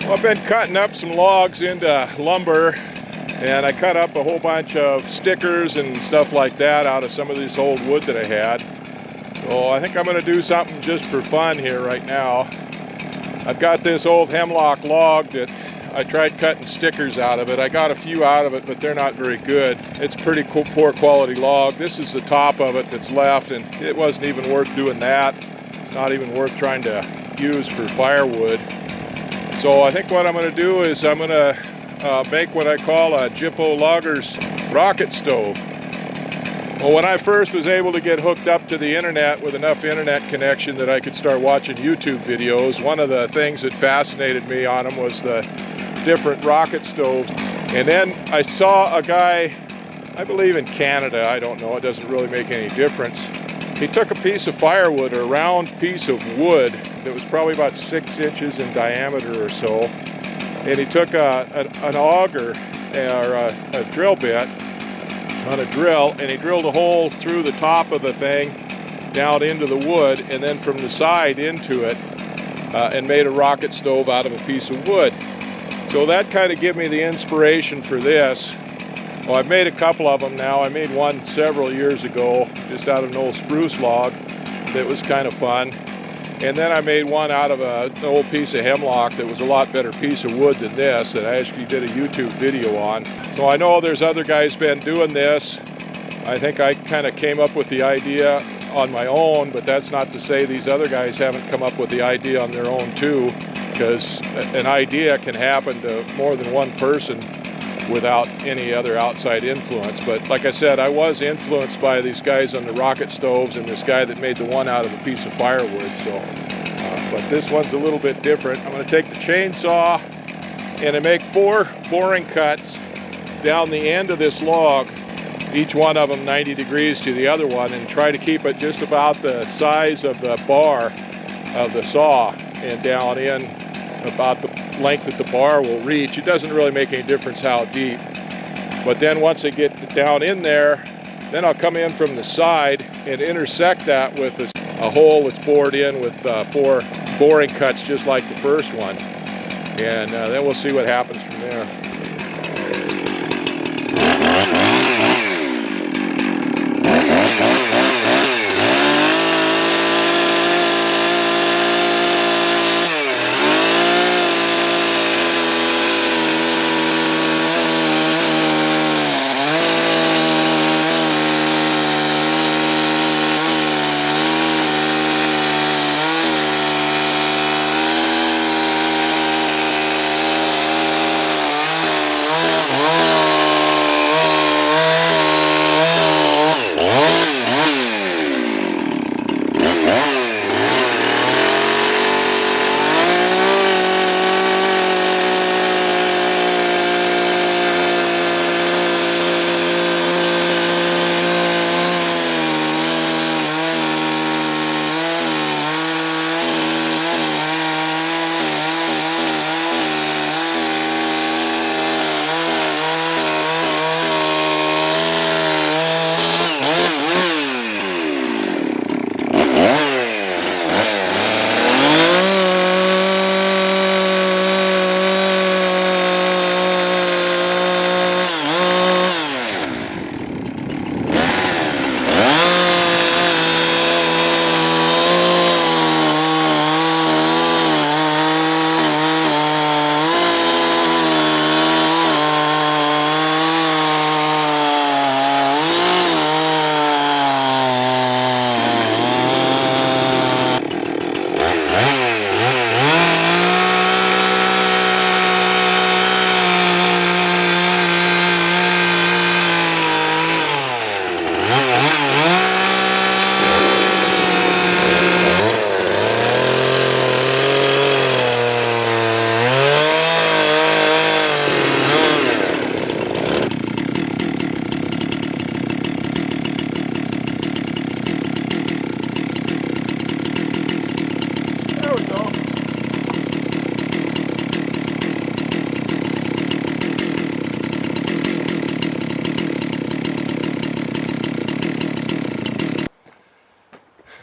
Well, I've been cutting up some logs into lumber, and I cut up a whole bunch of stickers and stuff like that out of some of this old wood that I had. So I think I'm going to do something just for fun here right now. I've got this old hemlock log that I tried cutting stickers out of it. I got a few out of it, but they're not very good. It's a pretty poor quality log. This is the top of it that's left, and it wasn't even worth doing that. Not even worth trying to use for firewood. So I think what I'm going to do is I'm going to make what I call a Gypo logger's rocket stove. Well, when I first was able to get hooked up to the internet with enough internet connection that I could start watching YouTube videos, one of the things that fascinated me on them was the different rocket stoves. And then I saw a guy, I believe in Canada, I don't know, it doesn't really make any difference. He took a piece of firewood, a round piece of wood that was probably about 6 inches in diameter or so, and he took an auger or a drill bit on a drill, and he drilled a hole through the top of the thing down into the wood, and then from the side into it, and made a rocket stove out of a piece of wood. So that kind of gave me the inspiration for this. Well, I've made a couple of them now. I made one several years ago just out of an old spruce log that was kind of fun. And then I made one out of an old piece of hemlock that was a lot better piece of wood than this that I actually did a YouTube video on. So I know there's other guys been doing this. I think I kind of came up with the idea on my own, but that's not to say these other guys haven't come up with the idea on their own too, because an idea can happen to more than one person without any other outside influence. But like I said, I was influenced by these guys on the rocket stoves and this guy that made the one out of a piece of firewood. So, but this one's a little bit different. I'm going to take the chainsaw and I make 4 boring cuts down the end of this log, each one of them 90 degrees to the other one, and try to keep it just about the size of the bar of the saw and down in about the length that the bar will reach. It doesn't really make any difference how deep, but then once I get down in there, then I'll come in from the side and intersect that with a hole that's bored in with 4 boring cuts just like the first one, and then we'll see what happens from there.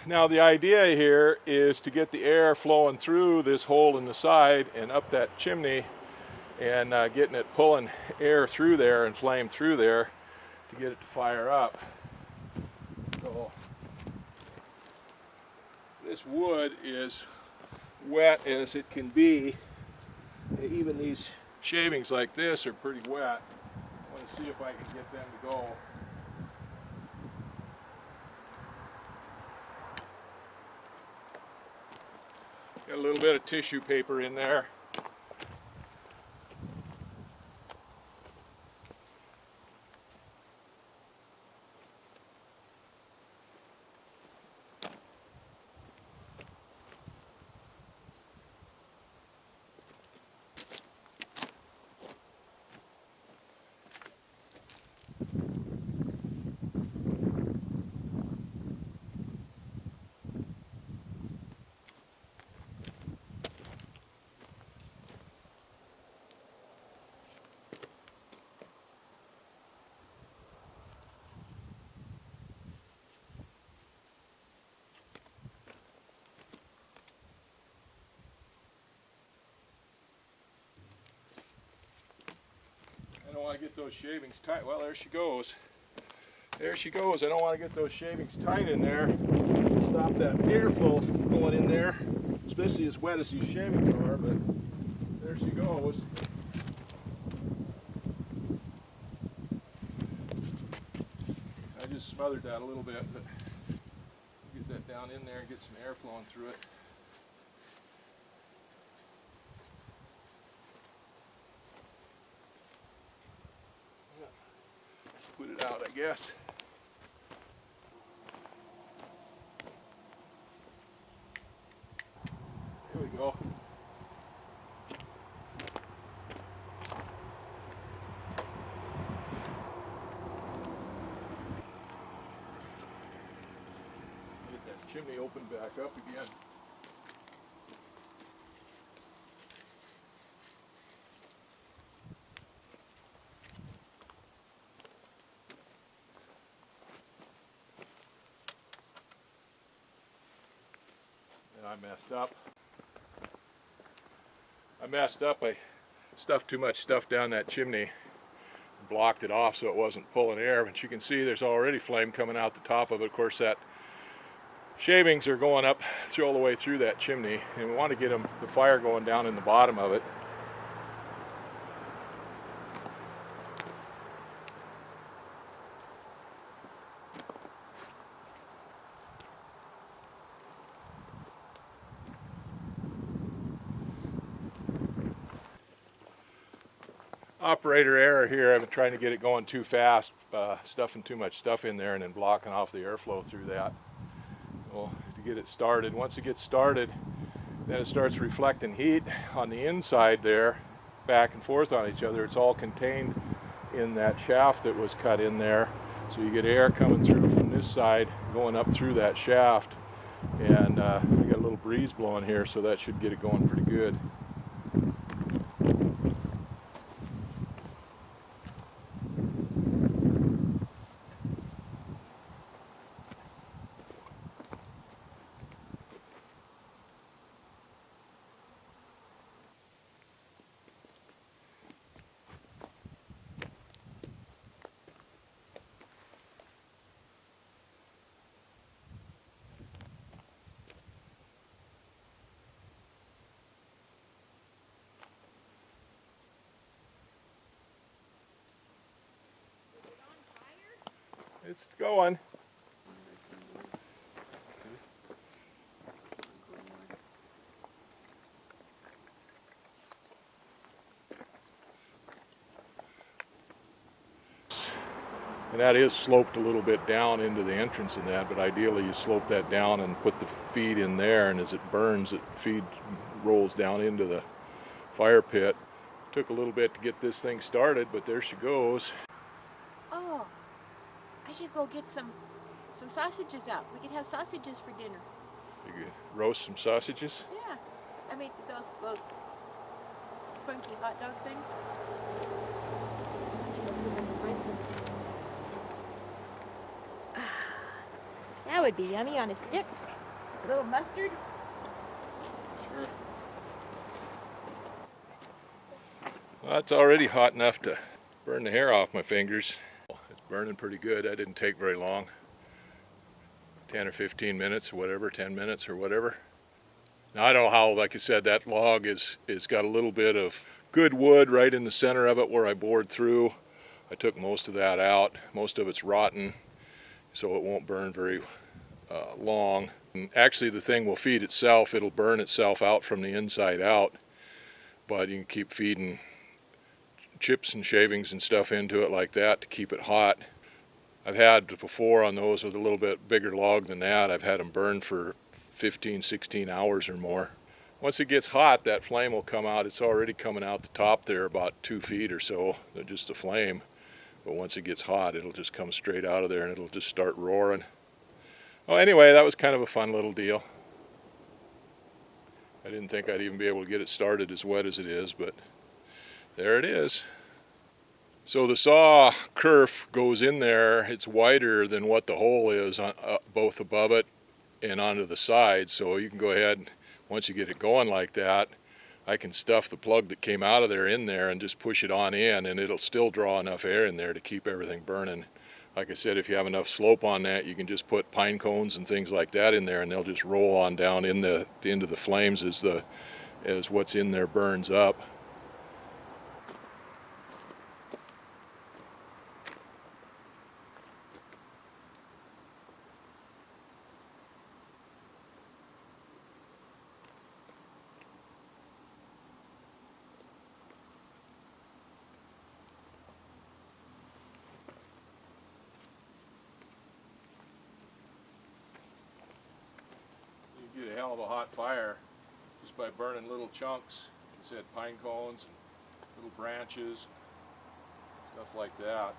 Now the idea here is to get the air flowing through this hole in the side and up that chimney, and getting it pulling air through there and flame through there to get it to fire up. So this wood is wet as it can be. Even these shavings like this are pretty wet. I want to see if I can get them to go. Got a little bit of tissue paper in there. I don't want to get those shavings tight. Well, there she goes. There she goes. I don't want to get those shavings tight in there. Stop that airflow from going in there, especially as wet as these shavings are, but there she goes. I just smothered that a little bit, but get that down in there and get some air flowing through it. Put it out, I guess. There we go. Get that chimney opened back up again. I messed up. I stuffed too much stuff down that chimney, blocked it off so it wasn't pulling air. But you can see there's already flame coming out the top of it. Of course, that shavings are going up all the way through that chimney, and we want to get the fire going down in the bottom of it. Operator error here. I've been trying to get it going too fast, stuffing too much stuff in there and then blocking off the airflow through that. Well, to get it started, once it gets started, then it starts reflecting heat on the inside there, back and forth on each other. It's all contained in that shaft that was cut in there. So you get air coming through from this side, going up through that shaft, and we got a little breeze blowing here, so that should get it going pretty good. It's going. And that is sloped a little bit down into the entrance in that, but ideally you slope that down and put the feed in there, and as it burns, it feed rolls down into the fire pit. Took a little bit to get this thing started, but there she goes. Oh, I should go get some sausages out. We could have sausages for dinner. You could roast some sausages? Yeah, I made those funky hot dog things. That would be yummy on a stick. A little mustard? Sure. Well, it's already hot enough to burn the hair off my fingers. It's burning pretty good. That didn't take very long. 10 or 15 minutes or whatever, 10 minutes or whatever. Now I don't know how, like I said, that log is got a little bit of good wood right in the center of it where I bored through. I took most of that out. Most of it's rotten, so it won't burn very long. And actually the thing will feed itself. It'll burn itself out from the inside out, but you can keep feeding chips and shavings and stuff into it like that to keep it hot. I've had before on those with a little bit bigger log than that, I've had them burn for 15, 16 hours or more. Once it gets hot, that flame will come out. It's already coming out the top there about 2 feet or so, just the flame. But once it gets hot, it'll just come straight out of there and it'll just start roaring. Well, anyway, that was kind of a fun little deal. I didn't think I'd even be able to get it started as wet as it is, but there it is. So the saw kerf goes in there. It's wider than what the hole is, both above it and onto the side. So you can go ahead, once you get it going like that, I can stuff the plug that came out of there in there and just push it on in, and it'll still draw enough air in there to keep everything burning. Like I said, if you have enough slope on that, you can just put pine cones and things like that in there, and they'll just roll on down into the flames as what's in there burns up. You get a hell of a hot fire just by burning little chunks. Like I said, pine cones and little branches, stuff like that.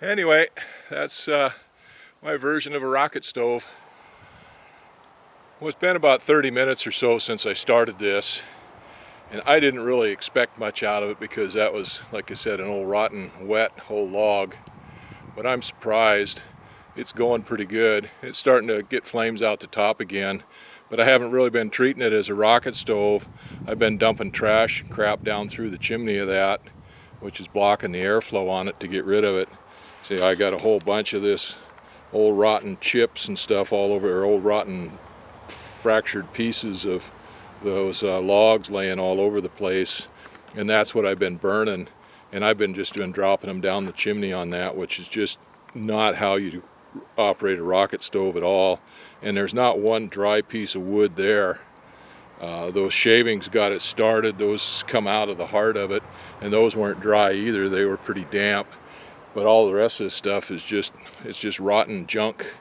Anyway, that's my version of a rocket stove. Well, it's been about 30 minutes or so since I started this, and I didn't really expect much out of it because that was, like I said, an old rotten, wet whole log. But I'm surprised. It's going pretty good. It's starting to get flames out the top again, but I haven't really been treating it as a rocket stove. I've been dumping trash and crap down through the chimney of that, which is blocking the airflow on it to get rid of it. See, I got a whole bunch of this old rotten chips and stuff all over, or old rotten fractured pieces of those logs laying all over the place, and that's what I've been burning. And I've been dropping them down the chimney on that, which is just not how you operate a rocket stove at all. And there's not one dry piece of wood there. Those shavings got it started. Those come out of the heart of it, and those weren't dry either. They were pretty damp. But all the rest of this stuff is just rotten junk,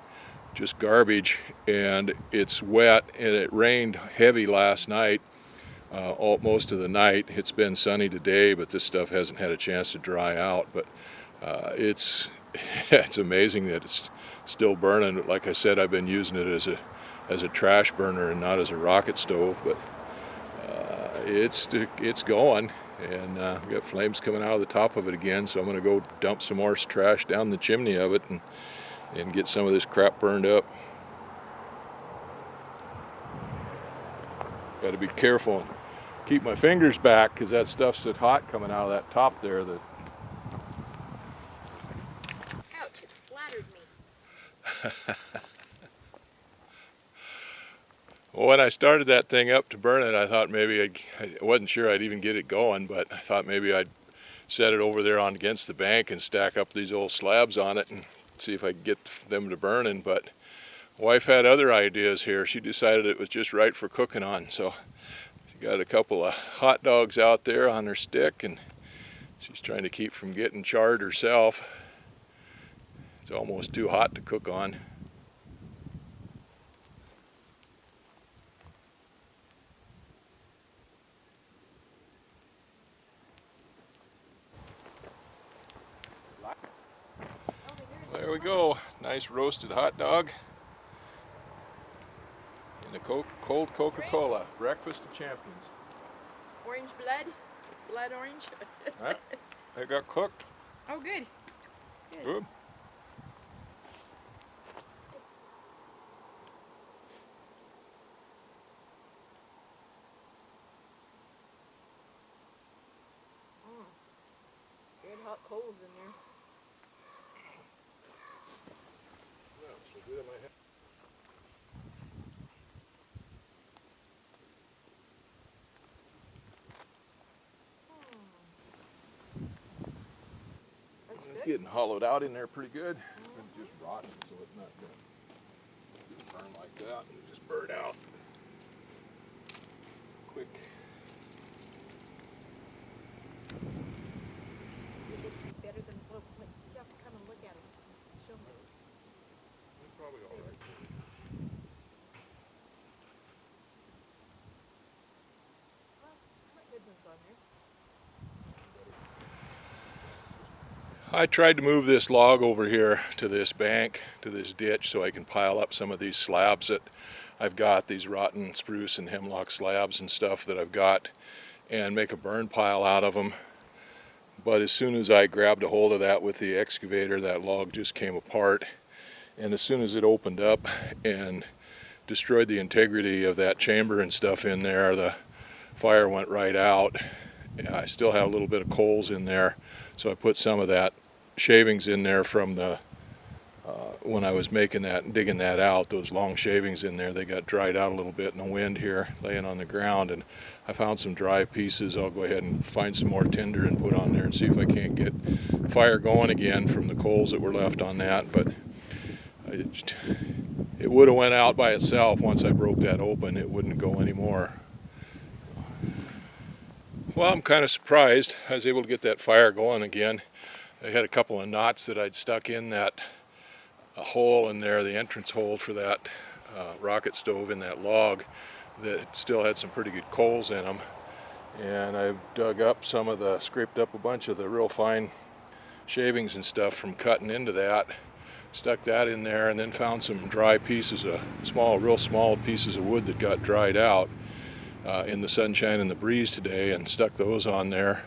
just garbage, and it's wet, and it rained heavy last night, most of the night. It's been sunny today, but this stuff hasn't had a chance to dry out. But it's amazing that it's still burning. Like I said, I've been using it as a trash burner and not as a rocket stove, but it's going. And we got flames coming out of the top of it again, so I'm going to go dump some more trash down the chimney of it and get some of this crap burned up. Got to be careful and keep my fingers back because that stuff's so hot coming out of that top there. That Ouch, it splattered me. Well, when I started that thing up to burn it, I thought maybe I wasn't sure I'd even get it going, but I thought maybe I'd set it over there on against the bank and stack up these old slabs on it and see if I could get them to burning. But wife had other ideas here. She decided it was just right for cooking on. So she got a couple of hot dogs out there on her stick, and she's trying to keep from getting charred herself. It's almost too hot to cook on. There we go. Nice roasted hot dog. And a cold Coca-Cola. Breakfast of champions. Orange blood? Blood orange? Right. They got cooked. Oh, good. Good. Good hot coals in there. It's getting hollowed out in there pretty good. It's just rotten, so it's not going to burn like that. It'll just burn out quick. It's better than what you have to come and look at it. Show me. It's probably all right. Well, good ones on there. I tried to move this log over here to this bank, to this ditch, so I can pile up some of these slabs that I've got, these rotten spruce and hemlock slabs and stuff that I've got, and make a burn pile out of them. But as soon as I grabbed a hold of that with the excavator, that log just came apart. And as soon as it opened up and destroyed the integrity of that chamber and stuff in there, the fire went right out. I still have a little bit of coals in there, so I put some of that shavings in there from the when I was making that and digging that out. Those long shavings in there, they got dried out a little bit in the wind here, laying on the ground, and I found some dry pieces. I'll go ahead and find some more tinder and put on there and see if I can't get fire going again from the coals that were left on that. But it would have went out by itself once I broke that open. It wouldn't go anymore. Well, I'm kind of surprised I was able to get that fire going again. I had a couple of knots that I'd stuck in that hole in there, the entrance hole for that rocket stove in that log, that still had some pretty good coals in them. And I've dug up some of the, scraped up a bunch of the real fine shavings and stuff from cutting into that, stuck that in there, and then found some dry pieces of real small pieces of wood that got dried out in the sunshine and the breeze today, and stuck those on there.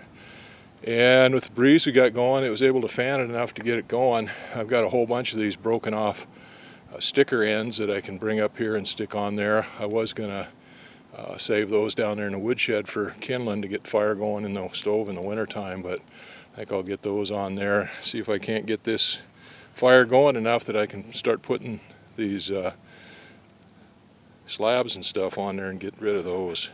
And with the breeze we got going, it was able to fan it enough to get it going. I've got a whole bunch of these broken off sticker ends that I can bring up here and stick on there. I was going to save those down there in the woodshed for kindling to get fire going in the stove in the wintertime, but I think I'll get those on there, see if I can't get this fire going enough that I can start putting these slabs and stuff on there and get rid of those.